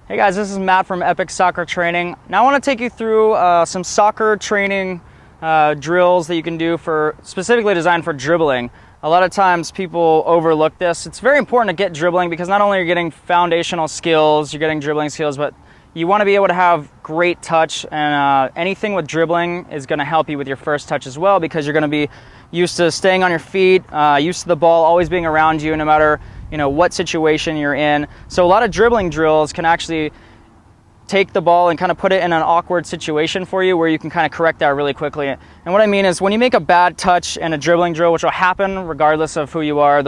Hey guys, this is Matt from Epic Soccer Training. Now I want to take you through some soccer training drills that you can do for specifically designed for dribbling. A lot of times people overlook this. It's very important to get dribbling because not only are you getting foundational skills, you're getting dribbling skills, but you want to be able to have great touch, and anything with dribbling is going to help you with your first touch as well, because you're going to be used to staying on your feet, used to the ball always being around you no matter what situation you're in. So a lot of dribbling drills can actually take the ball and kind of put it in an awkward situation for you where you can kind of correct that really quickly. And what I mean is when you make a bad touch in a dribbling drill, which will happen regardless of who you are,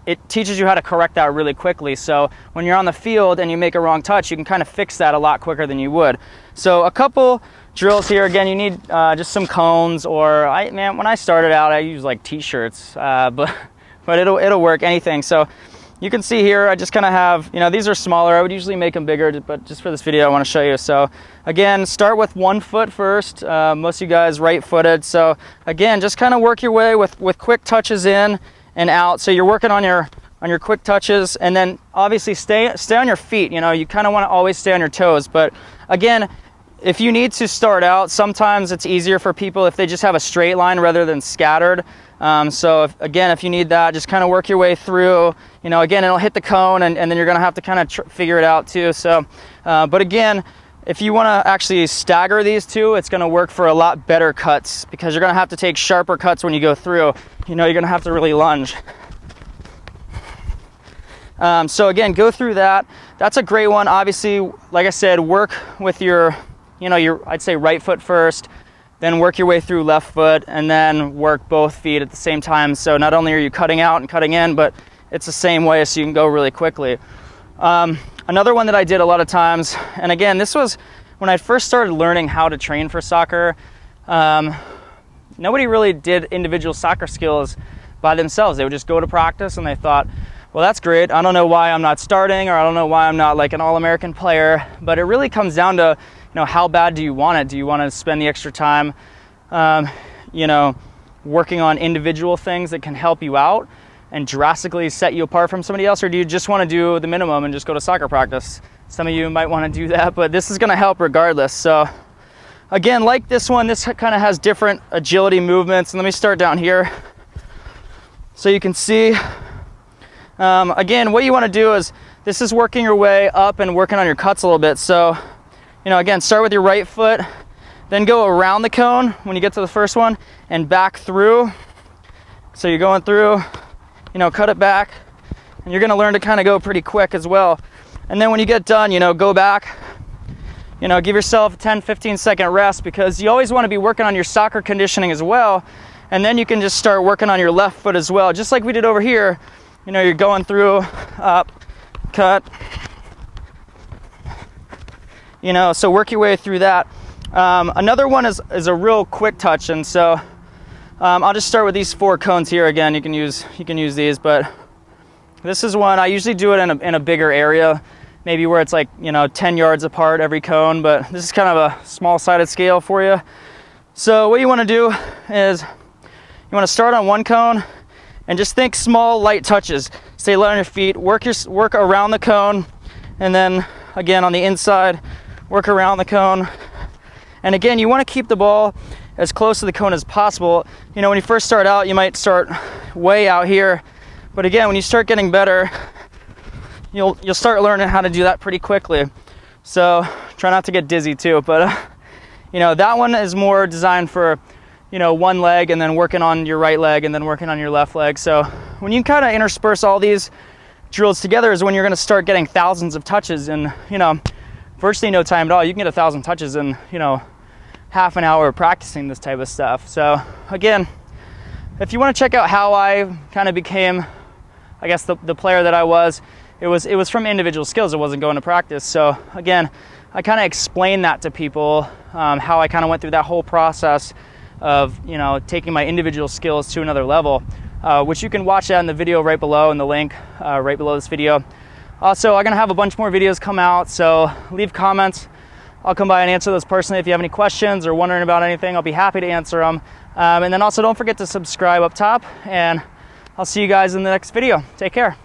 it teaches you how to correct that really quickly. So when you're on the field and you make a wrong touch, you can kind of fix that a lot quicker than you would. So a couple drills here. Again, you need just some cones, or when I started out, I used like t-shirts, but it'll work, anything. So you can see here, I just kind of have, these are smaller. I would usually make them bigger, but just for this video, I want to show you. So again, start with one foot first. Most of you guys right-footed. So again, just kind of work your way with quick touches in and out. So you're working on your quick touches, and then obviously stay on your feet. You kind of want to always stay on your toes. But again, if you need to start out, sometimes it's easier for people if they just have a straight line rather than scattered. So if you need that, just kind of work your way through. Again, it'll hit the cone, and then you're going to have to kind of figure it out too. So, but again, if you want to actually stagger these two, it's going to work for a lot better cuts, because you're going to have to take sharper cuts when you go through. You're going to have to really lunge. So again, go through that. That's a great one. Obviously, like I said, work with your I'd say right foot first, then work your way through left foot, and then work both feet at the same time. So not only are you cutting out and cutting in, but it's the same way, so you can go really quickly. Another one that I did a lot of times, and again, this was when I first started learning how to train for soccer. Nobody really did individual soccer skills by themselves. They would just go to practice and they thought, well, that's great. I don't know why I'm not starting, or I don't know why I'm not like an All-American player. But it really comes down to, how bad do you want it? Do you want to spend the extra time, working on individual things that can help you out and drastically set you apart from somebody else? Or do you just want to do the minimum and just go to soccer practice? Some of you might want to do that, but this is going to help regardless. So again, like this one, this kind of has different agility movements. And let me start down here so you can see. Again, what you want to do is, this is working your way up and working on your cuts a little bit. So, again, start with your right foot, then go around the cone when you get to the first one and back through. So you're going through, cut it back, and you're going to learn to kind of go pretty quick as well. And then when you get done, go back, give yourself a 10-15 second rest, because you always want to be working on your soccer conditioning as well. And then you can just start working on your left foot as well, just like we did over here. You're going through, up, cut, so work your way through that. Another one is a real quick touch, and so I'll just start with these 4 cones here. Again, you can use these, but this is one I usually do it in a bigger area, maybe where it's like 10 yards apart every cone, but this is kind of a small-sided scale for you. So what you want to do is you want to start on one cone and just think small, light touches. Stay light on your feet, work around the cone, and then again on the inside, work around the cone. And again, you want to keep the ball as close to the cone as possible. When you first start out, you might start way out here, but again, when you start getting better, you'll start learning how to do that pretty quickly. So try not to get dizzy too, but that one is more designed for one leg, and then working on your right leg, and then working on your left leg. So when you kind of intersperse all these drills together is when you're going to start getting thousands of touches in, virtually no time at all. You can get 1,000 touches in, half an hour of practicing this type of stuff. So again, if you want to check out how I kind of became, I guess, the player that I was, it was from individual skills. It wasn't going to practice. So again, I kind of explained that to people, how I kind of went through that whole process of taking my individual skills to another level, which you can watch that in the video right below, in the link right below this video. Also, I'm gonna have a bunch more videos come out, so leave comments. I'll come by and answer those personally. If you have any questions or wondering about anything, I'll be happy to answer them. And then also don't forget to subscribe up top, and I'll see you guys in the next video. Take care.